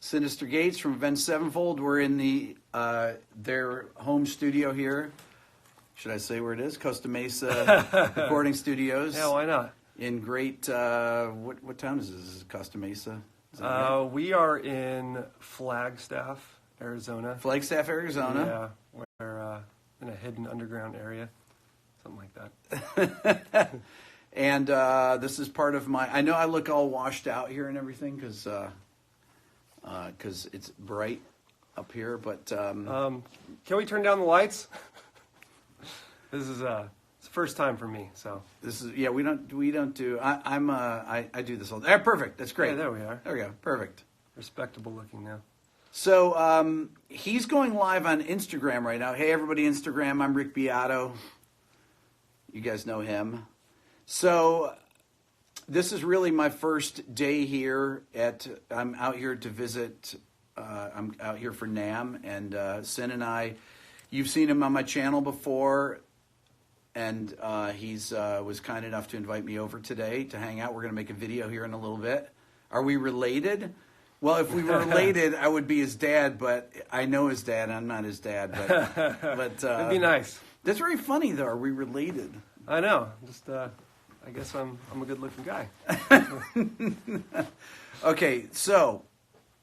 Synyster Gates from Avenged Sevenfold. We're in their home studio here. Should I say where it is? Costa Mesa Recording Studios. Yeah, why not? In great, what town is this? Is it Costa Mesa? We are in Flagstaff, Arizona. Flagstaff, Arizona. Yeah, we're in a hidden underground area, something like that. And this is part of my. I know I look all washed out here and everything because it's bright up here. But can we turn down the lights? This is it's the first time for me, so this is we don't do. I do this all day. Perfect. That's great. Yeah, there we are. There we go. Perfect. Respectable looking now. So he's going live on Instagram right now. Hey everybody, Instagram. I'm Rick Beato. You guys know him. So this is really my first day here I'm out here to visit. I'm out here for NAMM, and Sin and I, you've seen him on my channel before, and he's was kind enough to invite me over today to hang out. We're going to make a video here in a little bit. Are we related? Well, if we were related, I would be his dad, but I know his dad. I'm not his dad, but It'd be nice. That's very funny, though. Are we related? I know. Just I guess I'm a good-looking guy. Okay, so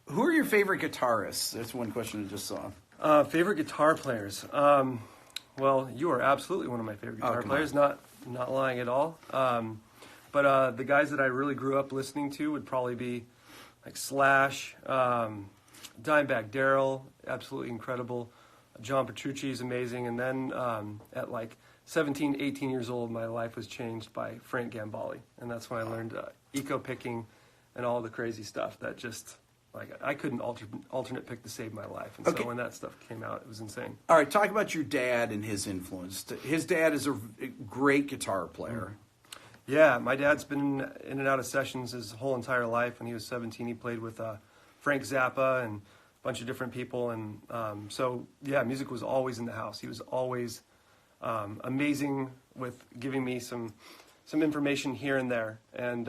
who are your favorite guitarists? That's one question I just saw. Favorite guitar players. Well, you are absolutely one of my favorite guitar players. Not lying at all. But the guys that I really grew up listening to would probably be like Slash, Dimebag Darrell, absolutely incredible. John Petrucci is amazing. And then at like 17, 18 years old, my life was changed by Frank Gambale. And that's when I learned eco picking and all the crazy stuff that just, like, I couldn't alternate pick to save my life. And so when that stuff came out, it was insane. All right, talk about your dad and his influence. His dad is a great guitar player. Yeah, my dad's been in and out of sessions his whole entire life. When he was 17, he played with Frank Zappa and a bunch of different people. And so, yeah, music was always in the house. He was always amazing with giving me some information here and there. And,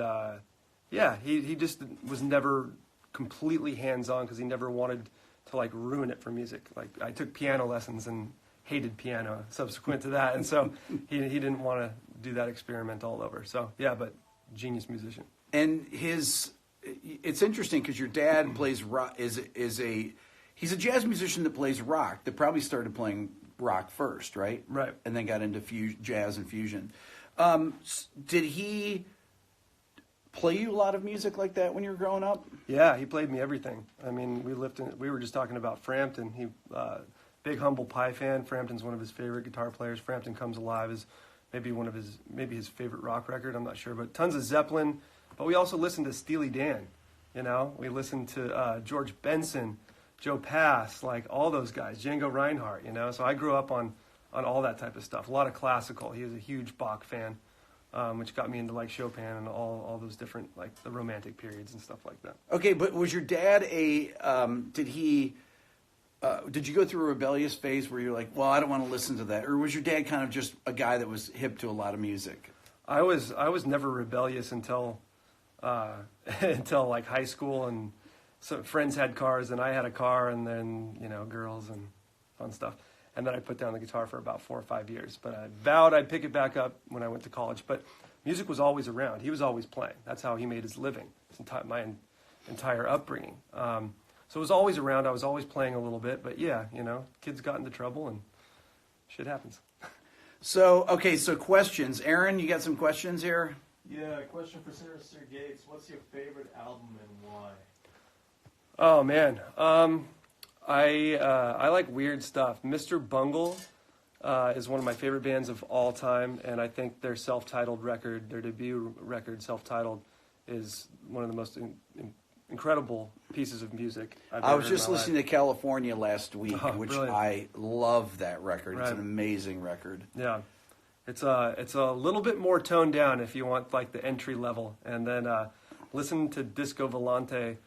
yeah, he just was never completely hands-on because he never wanted to, like, ruin it for music. Like, I took piano lessons and hated piano subsequent to that. And so he didn't want to do that experiment all over. So, yeah, but genius musician. And it's interesting because your dad plays rock, he's a jazz musician that plays rock, that probably started playing rock first, right? Right. And then got into jazz and fusion. Did he play you a lot of music like that when you were growing up? Yeah, he played me everything. I mean, we were just talking about Frampton. He big Humble Pie fan. Frampton's one of his favorite guitar players. Frampton Comes Alive is maybe his favorite rock record. I'm not sure, but tons of Zeppelin. But we also listened to Steely Dan. You know, we listened to George Benson, Joe Pass, like all those guys, Django Reinhardt. You know, so I grew up on all that type of stuff. A lot of classical. He was a huge Bach fan, which got me into like Chopin and all those different, like the Romantic periods and stuff like that. Okay, but was your dad did you go through a rebellious phase where you're like, well, I don't want to listen to that? Or was your dad kind of just a guy that was hip to a lot of music? I was never rebellious until until like high school, and some friends had cars and I had a car, and then, you know, girls and fun stuff. And then I put down the guitar for about 4 or 5 years. But I vowed I'd pick it back up when I went to college. But music was always around. He was always playing. That's how he made his living, my entire upbringing. So it was always around. I was always playing a little bit. But yeah, you know, kids got into trouble and shit happens. So questions. Aaron, you got some questions here? Yeah, question for Synyster Gates. What's your favorite album and why? Oh, man. I like weird stuff. Mr. Bungle is one of my favorite bands of all time, and I think their self-titled record, their debut record, self-titled, is one of the most incredible pieces of music I've ever heard. I was just listening to California last week, which brilliant. I love that record. Right. It's an amazing record. Yeah. It's a little bit more toned down if you want like the entry level, and then listen to Disco Volante,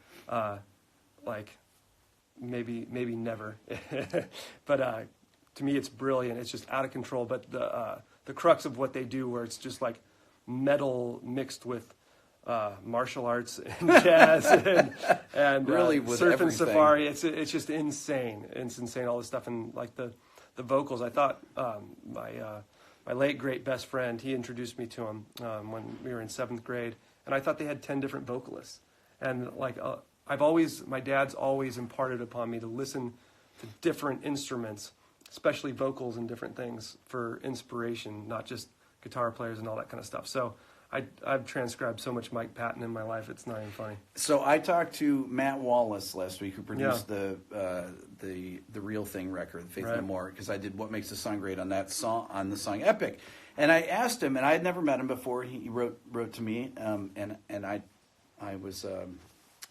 like maybe never, but to me it's brilliant. It's just out of control. But the crux of what they do, where it's just like metal mixed with martial arts and jazz and Really with surf and everything. safari. It's just insane. It's insane, all this stuff. And like the vocals, I thought my late great best friend, he introduced me to him when we were in 7th grade, and I thought they had 10 different vocalists. And like my dad's always imparted upon me to listen to different instruments, especially vocals and different things for inspiration, not just guitar players and all that kind of stuff. So I've transcribed so much Mike Patton in my life, it's not even funny. So I talked to Matt Wallace last week, who produced the Real Thing record, Faith No Right. More, because I did What Makes a Song Great on that song, on the song Epic. And I asked him, and I had never met him before. He wrote to me, and I was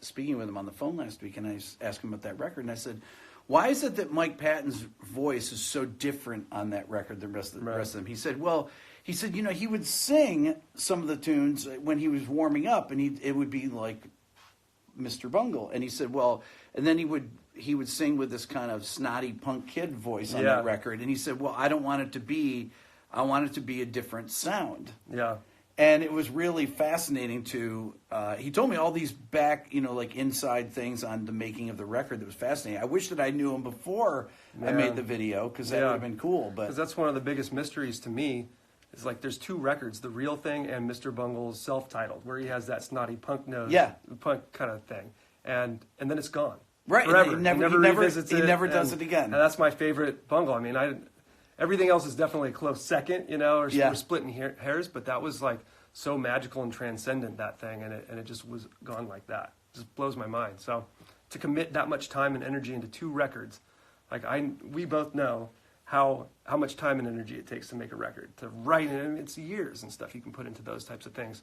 speaking with him on the phone last week, and I asked him about that record, and I said, why is it that Mike Patton's voice is so different on that record than the rest of them? He said, he would sing some of the tunes when he was warming up, and it would be like Mr. Bungle. And he said, and then he would sing with this kind of snotty punk kid voice on that record. And he said, I want it to be a different sound. Yeah. And it was really fascinating he told me all these back, like inside things on the making of the record that was fascinating. I wish that I knew him before I made the video, because that would have been cool. But 'cause that's one of the biggest mysteries to me. It's like there's 2 records, The Real Thing and Mr. Bungle's self-titled, where he has that snotty punk nose, punk kind of thing. And then it's gone. Right. Forever. He never revisits he it, never does it again. And that's my favorite Bungle. I mean, everything else is definitely a close second, or we're splitting hairs, but that was like so magical and transcendent, that thing, and it just was gone like that. It just blows my mind. So to commit that much time and energy into 2 records, like we both know how much time and energy it takes to make a record, to write it. I mean, it's years and stuff you can put into those types of things,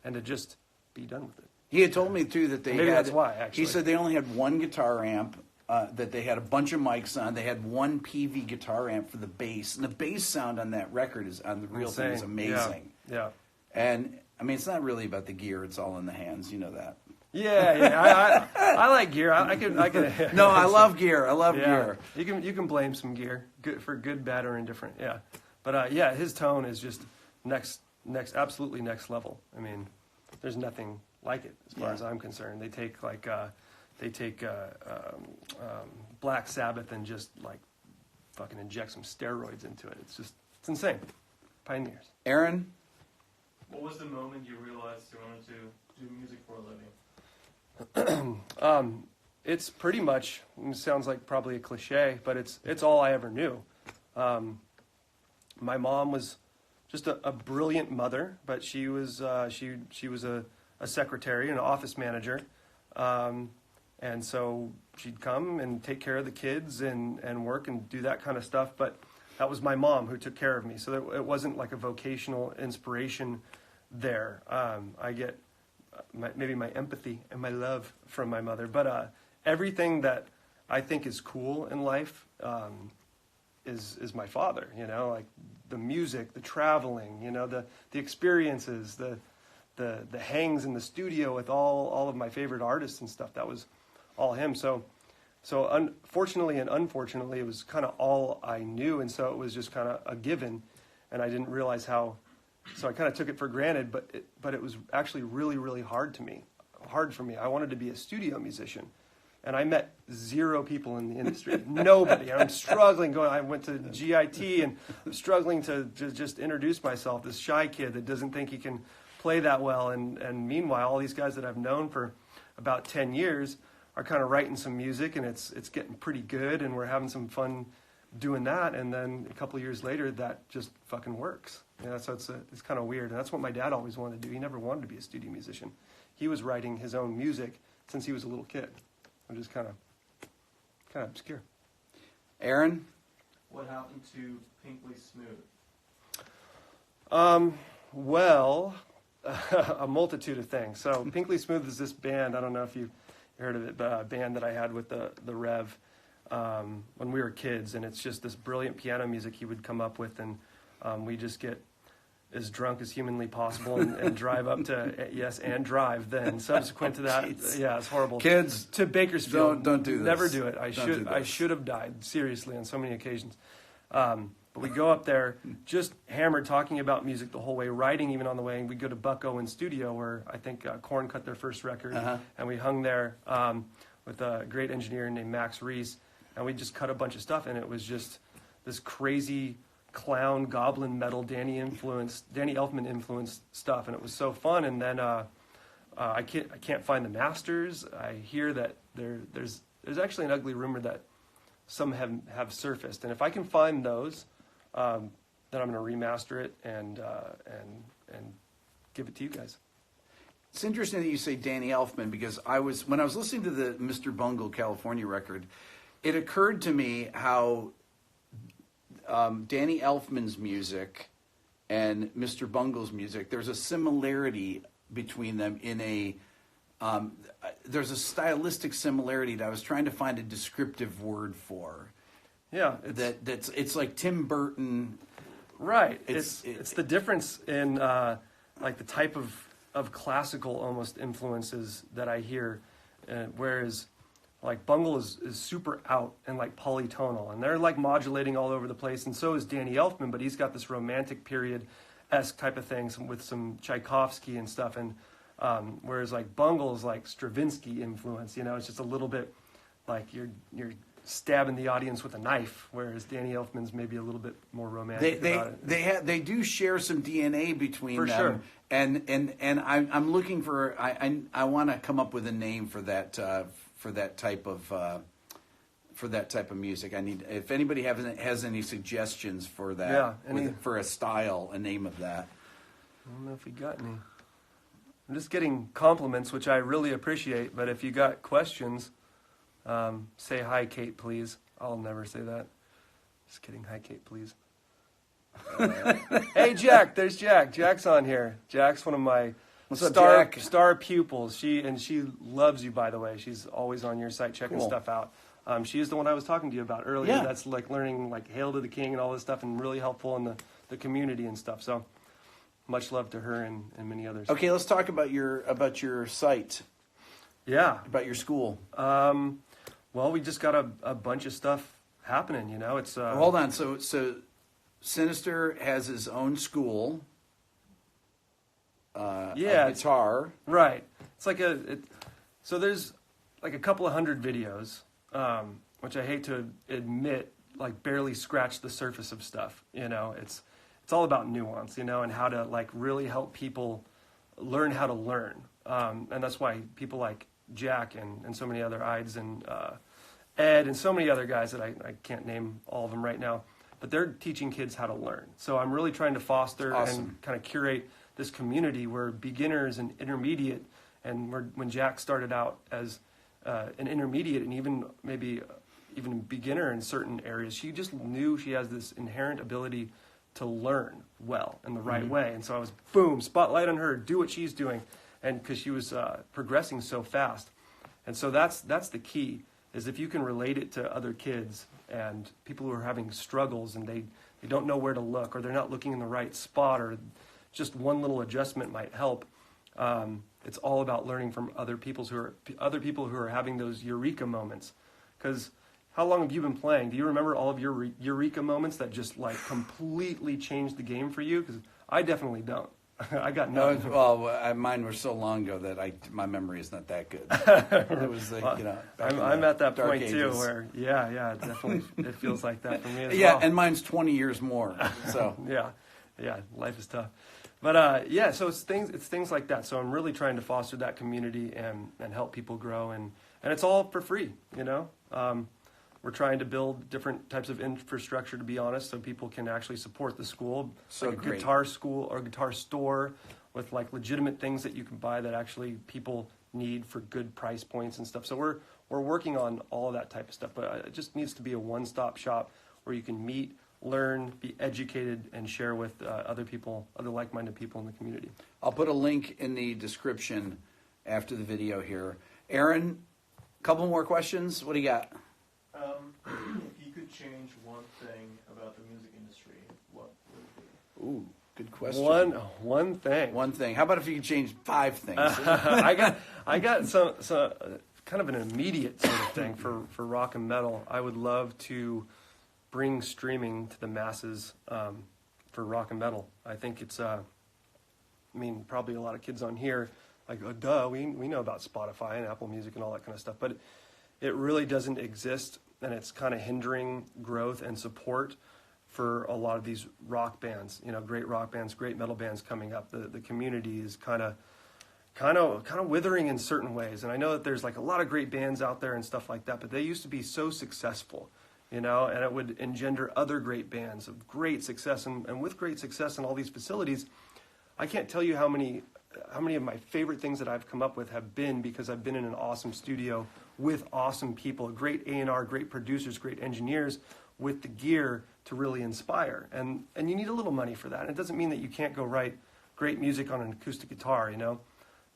and to just be done with it. He had told me too that Maybe that's why, actually. He said they only had 1 guitar amp, that they had a bunch of mics on. They had 1 PV guitar amp for the bass, and the bass sound on that record on the Real Thing is amazing. Yeah. And I mean, it's not really about the gear; it's all in the hands. You know that. Yeah. I like gear. I can. No, I love gear. I love gear. You can blame some gear, for good, bad, or indifferent. Yeah, but his tone is just absolutely next level. I mean, there's nothing like it as far as I'm concerned. They take Black Sabbath and just like fucking inject some steroids into it. It's insane. Pioneers. Aaron? What was the moment you realized you wanted to do music for a living? It's pretty much, it sounds like probably a cliche, but it's all I ever knew. My mom was just a brilliant mother, but she was a secretary and an office manager, and so she'd come and take care of the kids and work and do that kind of stuff. But that was my mom who took care of me, so it wasn't like a vocational inspiration there. I get maybe my empathy and my love from my mother, but everything that I think is cool in life is my father. Like the music, the traveling, the experiences, the hangs in the studio with all of my favorite artists and stuff. That was all him. So unfortunately and unfortunately, it was kind of all I knew, and so it was just kind of a given, and I didn't realize how. So I kind of took it for granted, but it was actually really, really hard for me. I wanted to be a studio musician, and I met 0 people in the industry, nobody. I'm struggling. I went to GIT, and I'm struggling to just introduce myself. This shy kid that doesn't think he can play that well, and meanwhile, all these guys that I've known for about 10 years are kind of writing some music, and it's getting pretty good, and we're having some fun doing that. And then a couple of years later, that just fucking works. So it's kind of weird, and that's what my dad always wanted to do. He never wanted to be a studio musician. He was writing his own music since he was a little kid, which is kind of obscure. Aaron? What happened to Pinkly Smooth? Well, a multitude of things. So Pinkly Smooth is this band. I don't know if you've heard of it, but a band that I had with the Rev when we were kids, and it's just this brilliant piano music he would come up with, and we just get as drunk as humanly possible and drive up to and drive. Then subsequent to that, it's horrible. Kids, to Bakersfield, don't do this. Never do it. I should have died seriously on so many occasions. But But we go up there just hammered, talking about music the whole way, writing even on the way. And we go to Buck Owen's studio where I think Korn cut their first record. And we hung there with a great engineer named Max Reese. And we just cut a bunch of stuff. And it was just this crazy clown goblin metal Danny Elfman influenced stuff. And it was so fun. And then I can't find the masters. I hear that there's actually an ugly rumor that some have surfaced. And if I can find those, then I'm going to remaster it and give it to you guys. It's interesting that you say Danny Elfman, because when I was listening to the Mr. Bungle California record, it occurred to me how Danny Elfman's music and Mr. Bungle's music, there's a similarity between them there's a stylistic similarity that I was trying to find a descriptive word for. Yeah, it's like Tim Burton. Right. It's the difference in like the type of classical almost influences that I hear, whereas like Bungle is super out and like polytonal, and they're like modulating all over the place, and so is Danny Elfman, but he's got this romantic period-esque type of thing with some Tchaikovsky and stuff, and whereas like Bungle is like Stravinsky influence, it's just a little bit like you're stabbing the audience with a knife, whereas Danny Elfman's maybe a little bit more romantic about it. They do share some DNA between for them, sure. And I'm looking for I want to come up with a name for that type of music. I need, if anybody has any suggestions for that, for a style, a name of that. I don't know if you got any. I'm just getting compliments, which I really appreciate. But if you got questions, say hi, Kate, please. I'll never say that. Just kidding. Hi, Kate, please. Hey, Jack. There's Jack. Jack's on here. Jack's one of my star pupils. She loves you, by the way. She's always on your site checking stuff out. She is the one I was talking to you about earlier. Yeah. That's like learning like Hail to the King and all this stuff, and really helpful in the community and stuff. So much love to her and many others. Okay, let's talk about your site. Yeah. About your school. Well, we just got a bunch of stuff happening, It's hold on. So Synyster has his own school. Of guitar. Right. It's like so there's like a couple of hundred videos, which I hate to admit, like barely scratch the surface of stuff. It's all about nuance, and how to like really help people learn how to learn. And that's why people like Jack and so many other Ides and Ed and so many other guys that I can't name all of them right now, but they're teaching kids how to learn. So I'm really trying to foster and kind of curate this community where beginners and intermediate, and when Jack started out as an intermediate and even maybe even a beginner in certain areas, she just knew she has this inherent ability to learn well in the right way. And so I was, boom, spotlight on her, do what she's doing, and because she was progressing so fast. And so that's the key, is if you can relate it to other kids and people who are having struggles and they don't know where to look, or they're not looking in the right spot, or just one little adjustment might help. It's all about learning from other people who are having those eureka moments. Because how long have you been playing? Do you remember all of your eureka moments that just like completely changed the game for you? Because I definitely don't. I got nothing. Mine were so long ago that my memory is not that good. It was like, I'm at that point ages. too, where it definitely it feels like that for me as well. Yeah, and mine's 20 years more. So yeah, life is tough. But so it's things like that. So I'm really trying to foster that community and help people grow, and it's all for free. We're trying to build different types of infrastructure, to be honest, so people can actually support the school. So like a great. guitar school or a guitar store with like legitimate things that you can buy that actually people need for good price points and stuff. So we're working on all of that type of stuff, but it just needs to be a one-stop shop where you can meet, learn, be educated, and share with other like-minded people in the community. I'll put a link in the description after the video here. Aaron, a couple more questions. What do you got? If you could change one thing about the music industry, what would it be? Ooh, good question. One thing. One thing. How about if you could change 5 things? I got some kind of an immediate sort of thing for rock and metal. I would love to bring streaming to the masses for rock and metal. I think it's, I mean, probably a lot of kids on here, like, oh, duh, we know about Spotify and Apple Music and all that kind of stuff, but it really doesn't exist, and it's kind of hindering growth and support for a lot of these rock bands, you know, great rock bands, great metal bands coming up. The community is kind of withering in certain ways. And I know that there's like a lot of great bands out there and stuff like that, but they used to be so successful, you know, and it would engender other great bands of great success. And with great success in all these facilities, I can't tell you how many of my favorite things that I've come up with have been because I've been in an awesome studio with awesome people, great A&R, great producers, great engineers with the gear to really inspire. And you need a little money for that. And it doesn't mean that you can't go write great music on an acoustic guitar, you know.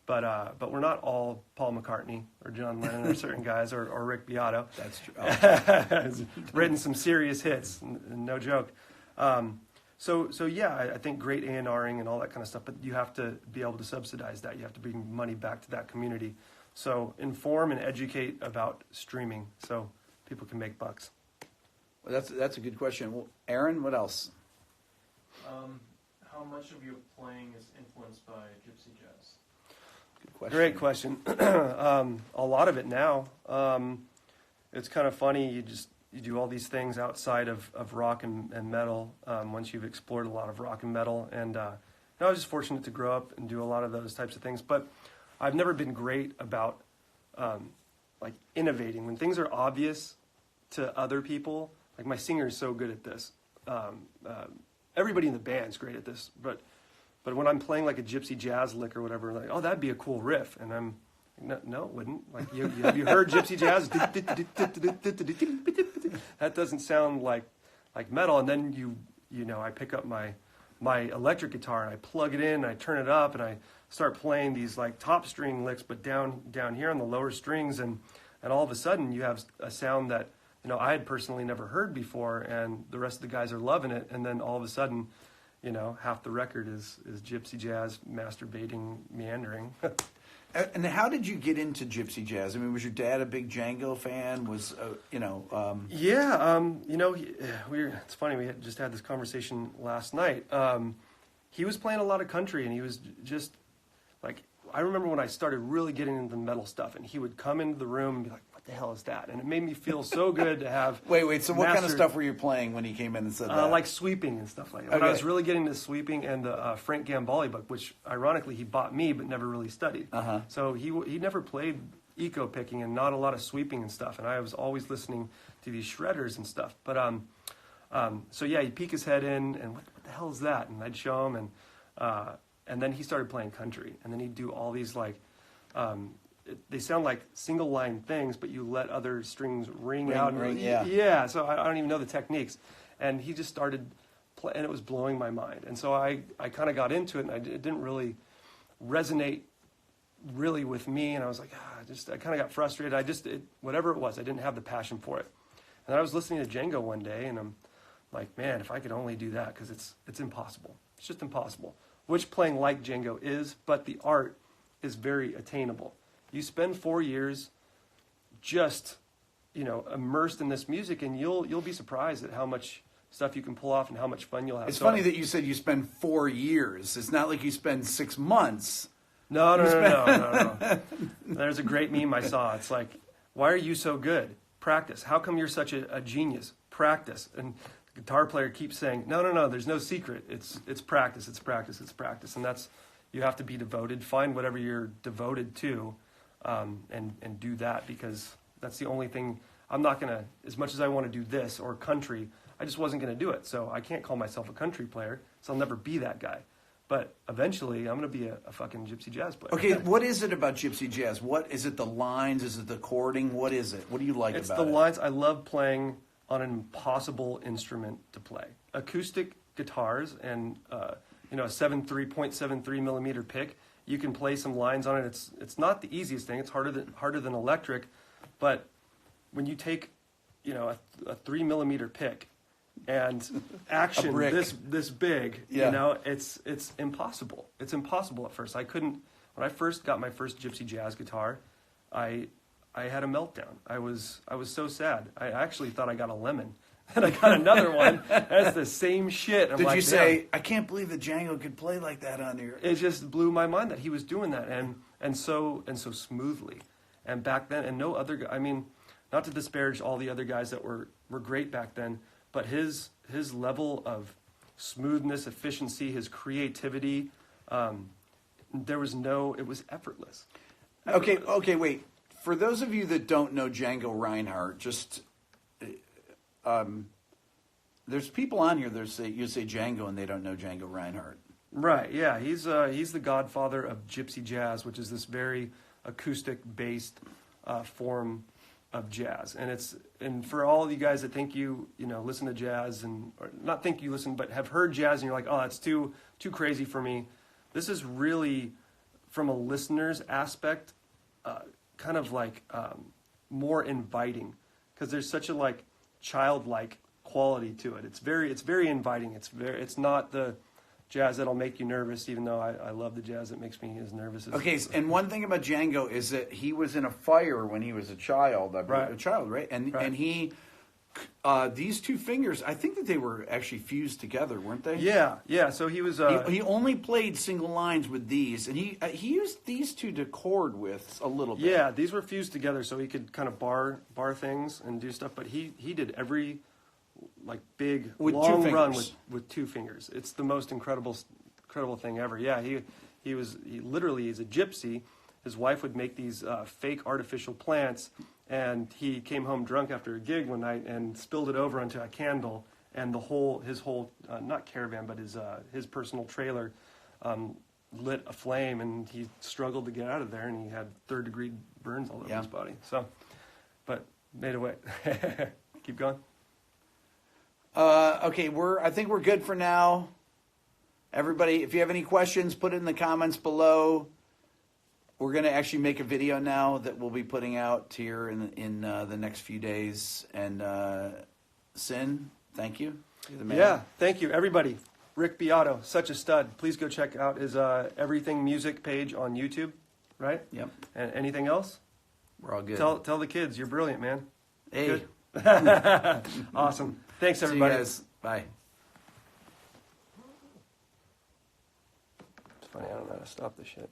But we're not all Paul McCartney or John Lennon or certain guys or Rick Beato. That's true. Written some serious hits, no joke. So yeah, I think great A&Ring and all that kind of stuff, but you have to be able to subsidize that. You have to bring money back to that community. So inform and educate about streaming so people can make bucks. Well, that's a good question. Well, Aaron, what else? How much of your playing is influenced by gypsy jazz? Good question. Great question. A lot of it now. It's kind of funny. You do all these things outside of rock and metal once you've explored a lot of rock and metal. And I was just fortunate to grow up and do a lot of those types of things. But I've never been great about like innovating. When things are obvious to other people, like my singer is so good at this. Everybody in the band's great at this. But when I'm playing like a gypsy jazz lick or whatever, like, oh, that'd be a cool riff. And I'm, no, it wouldn't. Like, have you heard gypsy jazz? That doesn't sound like metal. And then you know, I pick up my electric guitar and I plug it in and I turn it up and I start playing these like top string licks, but down here on the lower strings. And all of a sudden you have a sound that, you know, I had personally never heard before, and the rest of the guys are loving it. And then all of a sudden, you know, half the record is gypsy jazz, masturbating, meandering. And how did you get into gypsy jazz? I mean, was your dad a big Django fan? Was you know? Yeah, you know, it's funny. We just had this conversation last night. He was playing a lot of country, and he was just like, I remember when I started really getting into the metal stuff, and he would come into the room and be like, "What the hell is that?" And it made me feel so good to have. Wait. So what kind of stuff were you playing when he came in and said that? Like sweeping and stuff like that. When I was really getting into sweeping and the Frank Gambale book, which ironically he bought me but never really studied. So he never played eco picking and not a lot of sweeping and stuff. And I was always listening to these shredders and stuff. But so yeah, he'd peek his head in and what the hell is that? And I'd show him and then he started playing country, and then he'd do all these like. They sound like single line things, but you let other strings ring out. Yeah. So I don't even know the techniques. And he just started playing, and it was blowing my mind. And so I kind of got into it, and it didn't really resonate really with me. And I was like, I kind of got frustrated. Whatever it was, I didn't have the passion for it. And I was listening to Django one day, and I'm like, man, if I could only do that, because it's impossible. It's just impossible. Which playing like Django is, but the art is very attainable. You spend 4 years just, you know, immersed in this music, and you'll be surprised at how much stuff you can pull off and how much fun you'll have. It's funny that you said you spend 4 years. It's not like you spend 6 months. No. There's a great meme I saw. It's like, why are you so good? Practice. How come you're such a genius? Practice. And the guitar player keeps saying, no, there's no secret. It's practice, it's practice, it's practice. And that's, you have to be devoted. Find whatever you're devoted to. And do that, because that's the only thing. I'm not going to, as much as I want to do this or country, I just wasn't going to do it. So I can't call myself a country player, so I'll never be that guy. But eventually I'm going to be a fucking gypsy jazz player. Okay, what is it about gypsy jazz? What is it, the lines? Is it the chording? What is it? What do you like about it? It's the lines. I love playing on an impossible instrument to play. Acoustic guitars and you know, a 3.73 millimeter pick. You can play some lines on it. It's not the easiest thing. It's harder than electric, but when you take, you know, a 3 millimeter pick and action this big, you know, it's impossible. It's impossible at first. I couldn't. When I first got my first gypsy jazz guitar, I had a meltdown. I was so sad. I actually thought I got a lemon. And I got another one that's the same shit. I'm Did like, you say, "Damn." I can't believe that Django could play like that on here? It just blew my mind that he was doing that and so smoothly. And back then, and no other, I mean, not to disparage all the other guys that were great back then, but his level of smoothness, efficiency, his creativity, it was effortless. Okay, wait. For those of you that don't know Django Reinhardt, just there's people on here that say you say Django and they don't know Django Reinhardt. Right, yeah, he's the godfather of gypsy jazz, which is this very acoustic-based form of jazz, and for all of you guys that think you listen to jazz or not think you listen, but have heard jazz and you're like, oh, that's too crazy for me. This is really, from a listener's aspect, kind of like more inviting, because there's such a like childlike quality to it. It's very inviting. It's not the jazz that'll make you nervous, even though I love the jazz that makes me as nervous as... Okay, and one thing about Django is that he was in a fire when he was a child. Right. And he, these two fingers, I think that they were actually fused together, weren't they? Yeah. So he was... he only played single lines with these, and he used these two to chord with a little bit. Yeah, these were fused together so he could kind of bar things and do stuff, but he did every like big with long two run fingers. with two fingers. It's the most incredible thing ever. Yeah, he literally is a gypsy. His wife would make these fake artificial plants, and he came home drunk after a gig one night and spilled it over onto a candle, and his whole not caravan but his personal trailer lit aflame, and he struggled to get out of there, and he had 3rd-degree burns all over his body. So, but made a way. Keep going. Okay, I think we're good for now. Everybody, if you have any questions, put it in the comments below. We're going to actually make a video now that we'll be putting out here in the next few days. And Syn, thank you. You're the man. Yeah, thank you, everybody. Rick Beato, such a stud. Please go check out his Everything Music page on YouTube, right? Yep. And anything else? We're all good. Tell the kids, you're brilliant, man. Hey. Good. Awesome. Thanks, everybody. See you guys. Bye. It's funny, I don't know how to stop this shit.